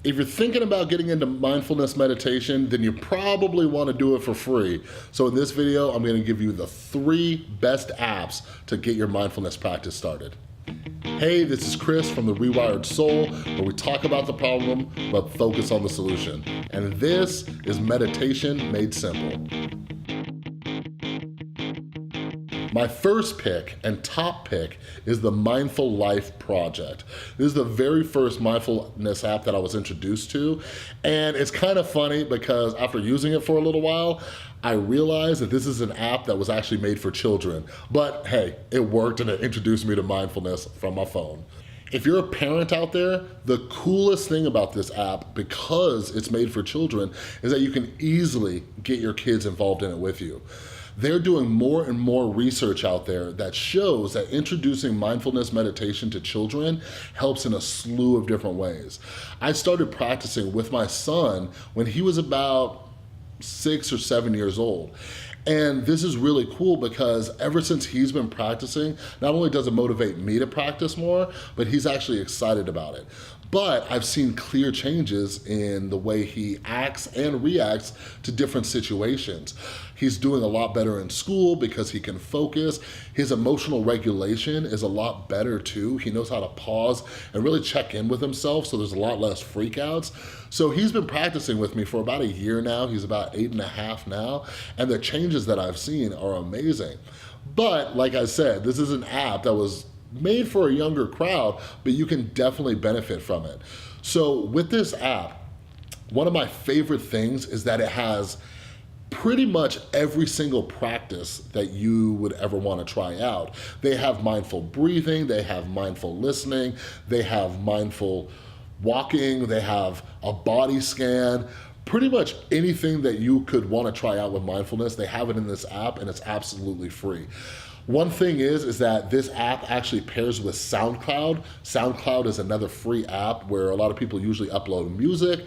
If you're thinking about getting into mindfulness meditation, then you probably want to do it for free. So in this video, I'm going to give you the 3 best apps to get your mindfulness practice started. Hey, this is Chris from the Rewired Soul, where we talk about the problem, but focus on the solution. And this is meditation made simple. My first pick and top pick is the Mindful Life Project. This is the very first mindfulness app that I was introduced to. And it's kind of funny because after using it for a little while, I realized that this is an app that was actually made for children. But hey, it worked and it introduced me to mindfulness from my phone. If you're a parent out there, the coolest thing about this app, because it's made for children, is that you can easily get your kids involved in it with you. They're doing more and more research out there that shows that introducing mindfulness meditation to children helps in a slew of different ways. I started practicing with my son when he was about 6 or 7 years old. And this is really cool because ever since he's been practicing, not only does it motivate me to practice more, but he's actually excited about it. But I've seen clear changes in the way he acts and reacts to different situations. He's doing a lot better in school because he can focus. His emotional regulation is a lot better too. He knows how to pause and really check in with himself, so there's a lot less freakouts. So he's been practicing with me for about a year now. He's about 8.5 now, and the changes that I've seen are amazing. But like I said, this is an app that was made for a younger crowd, but you can definitely benefit from it. So with this app, one of my favorite things is that it has pretty much every single practice that you would ever want to try out. They have mindful breathing, they have mindful listening, they have mindful walking, they have a body scan. Pretty much anything that you could want to try out with mindfulness, they have it in this app, and it's absolutely free. One thing is that this app actually pairs with SoundCloud. SoundCloud is another free app where a lot of people usually upload music,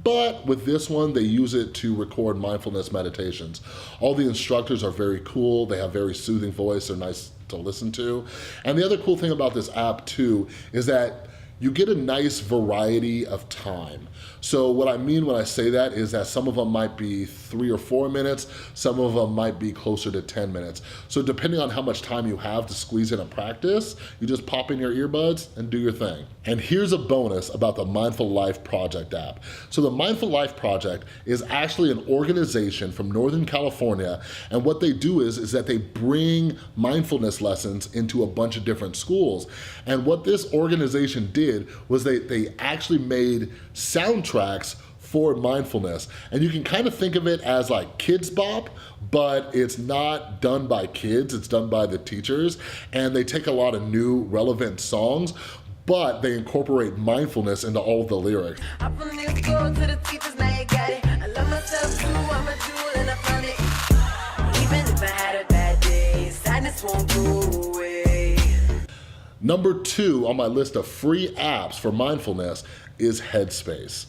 but with this one, they use it to record mindfulness meditations. All the instructors are very cool. They have very soothing voice. They're nice to listen to. And the other cool thing about this app too is that you get a nice variety of time. So what I mean when I say that is that some of them might be 3 or 4 minutes, some of them might be closer to 10 minutes. So depending on how much time you have to squeeze in a practice, you just pop in your earbuds and do your thing. And here's a bonus about the Mindful Life Project app. So the Mindful Life Project is actually an organization from Northern California, and what they do is that they bring mindfulness lessons into a bunch of different schools. And what this organization did was they actually made soundtracks for mindfulness. And you can kind of think of it as like Kids Bop, but it's not done by kids, it's done by the teachers. And they take a lot of new relevant songs, but they incorporate mindfulness into all of the lyrics. I'm from New School to the teachers, now you got it. I love myself too, I'm a jewel and I found it. Even if I had a bad day, sadness won't go away. Number 2 on my list of free apps for mindfulness is Headspace.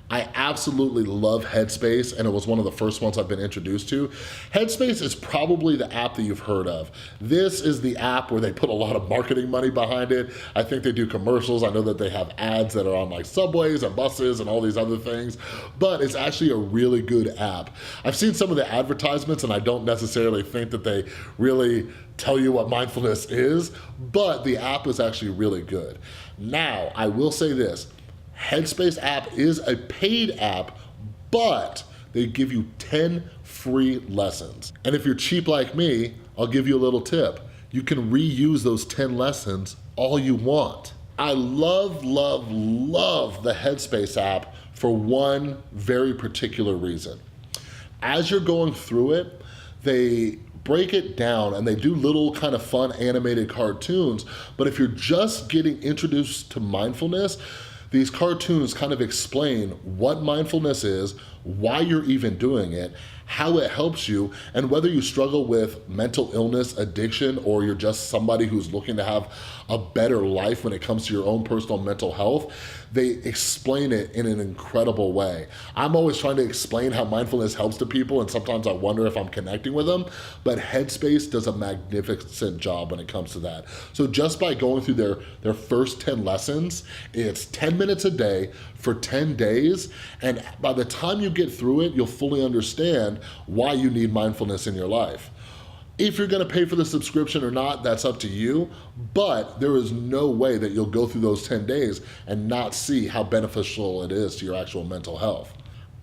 I absolutely love Headspace, and it was one of the first ones I've been introduced to. Headspace is probably the app that you've heard of. This is the app where they put a lot of marketing money behind it. I think they do commercials. I know that they have ads that are on like subways and buses and all these other things, but it's actually a really good app. I've seen some of the advertisements, and I don't necessarily think that they really tell you what mindfulness is, but the app is actually really good. Now, I will say this. Headspace app is a paid app, but they give you 10 free lessons. And if you're cheap like me, I'll give you a little tip. You can reuse those 10 lessons all you want. I love, love, love the Headspace app for one very particular reason. As you're going through it, they break it down and they do little kind of fun animated cartoons, but if you're just getting introduced to mindfulness, these cartoons kind of explain what mindfulness is, why you're even doing it, how it helps you, and whether you struggle with mental illness, addiction, or you're just somebody who's looking to have a better life when it comes to your own personal mental health. they explain it in an incredible way. I'm always trying to explain how mindfulness helps to people, and sometimes I wonder if I'm connecting with them, but Headspace does a magnificent job when it comes to that. So just by going through their first 10 lessons, it's 10 minutes a day for 10 days, and by the time you get through it, you'll fully understand why you need mindfulness in your life. If you're gonna pay for the subscription or not, that's up to you, but there is no way that you'll go through those 10 days and not see how beneficial it is to your actual mental health.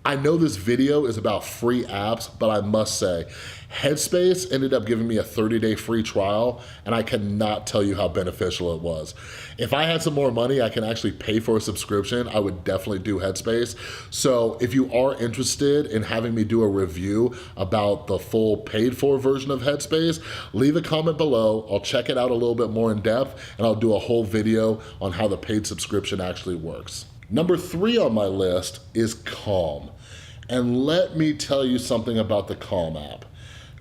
I know this video is about free apps, but I must say, Headspace ended up giving me a 30-day free trial, and I cannot tell you how beneficial it was. If I had some more money, I can actually pay for a subscription, I would definitely do Headspace. So if you are interested in having me do a review about the full paid-for version of Headspace, leave a comment below. I'll check it out a little bit more in depth, and I'll do a whole video on how the paid subscription actually works. Number 3 on my list is Calm. And let me tell you something about the Calm app.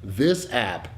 This app,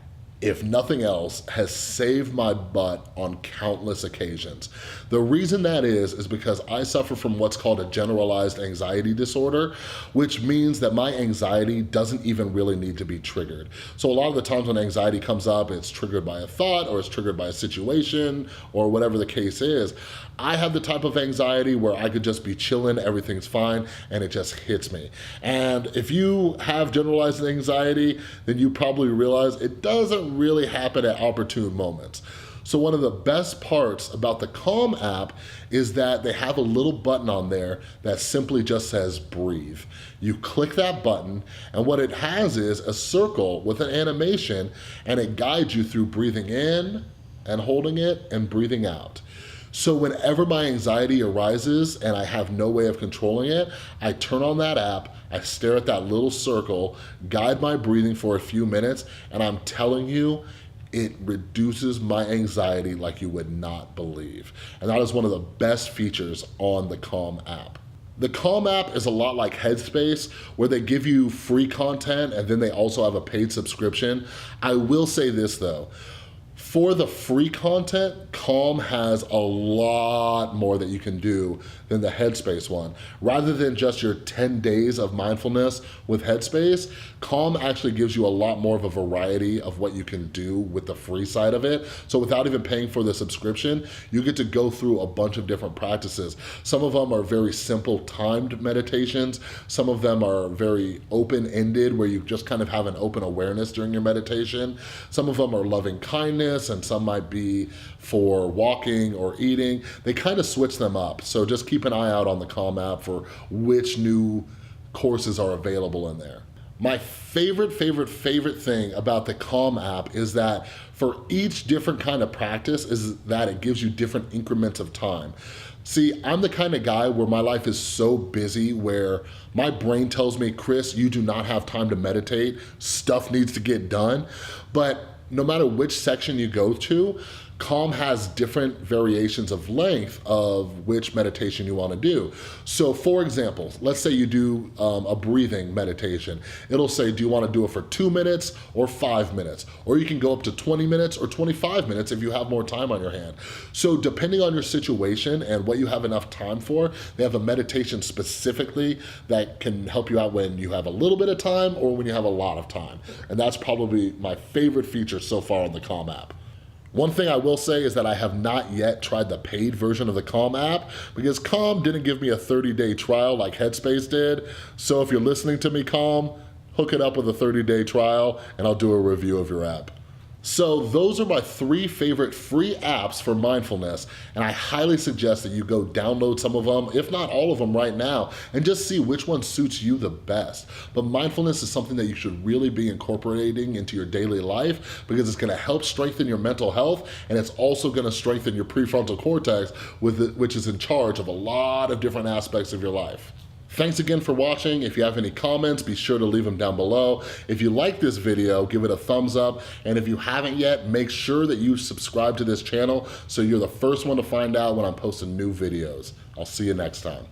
if nothing else, has saved my butt on countless occasions. The reason that is because I suffer from what's called a generalized anxiety disorder, which means that my anxiety doesn't even really need to be triggered. So a lot of the times when anxiety comes up, it's triggered by a thought or it's triggered by a situation or whatever the case is. I have the type of anxiety where I could just be chilling, everything's fine, and it just hits me. And if you have generalized anxiety, then you probably realize it doesn't really happen at opportune moments. So one of the best parts about the Calm app is that they have a little button on there that simply just says breathe. You click that button, and what it has is a circle with an animation, and it guides you through breathing in and holding it and breathing out. So whenever my anxiety arises and I have no way of controlling it, I turn on that app, I stare at that little circle, guide my breathing for a few minutes, and I'm telling you, it reduces my anxiety like you would not believe. And that is one of the best features on the Calm app. The Calm app is a lot like Headspace, where they give you free content and then they also have a paid subscription. I will say this though, for the free content, Calm has a lot more that you can do than the Headspace one. Rather than just your 10 days of mindfulness with Headspace, Calm actually gives you a lot more of a variety of what you can do with the free side of it. So without even paying for the subscription, you get to go through a bunch of different practices. Some of them are very simple timed meditations. Some of them are very open-ended, where you just kind of have an open awareness during your meditation. Some of them are loving kindness, and some might be for walking or eating. They kind of switch them up. So just keep an eye out on the Calm app for which new courses are available in there. My favorite thing about the Calm app is that for each different kind of practice is that it gives you different increments of time. See, I'm the kind of guy where my life is so busy where my brain tells me, Chris, you do not have time to meditate, stuff needs to get done. But no matter which section you go to, Calm has different variations of length of which meditation you want to do. So for example, let's say you do a breathing meditation. It'll say, do you want to do it for 2 minutes or 5 minutes? Or you can go up to 20 minutes or 25 minutes if you have more time on your hand. So depending on your situation and what you have enough time for, they have a meditation specifically that can help you out when you have a little bit of time or when you have a lot of time. And that's probably my favorite feature so far on the Calm app. One thing I will say is that I have not yet tried the paid version of the Calm app because Calm didn't give me a 30-day trial like Headspace did. So if you're listening to me, Calm, hook it up with a 30-day trial and I'll do a review of your app. So those are my 3 favorite free apps for mindfulness, and I highly suggest that you go download some of them, if not all of them right now, and just see which one suits you the best. But mindfulness is something that you should really be incorporating into your daily life because it's gonna help strengthen your mental health, and it's also gonna strengthen your prefrontal cortex, which is in charge of a lot of different aspects of your life. Thanks again for watching. If you have any comments, be sure to leave them down below. If you like this video, give it a thumbs up. And if you haven't yet, make sure that you subscribe to this channel so you're the first one to find out when I'm posting new videos. I'll see you next time.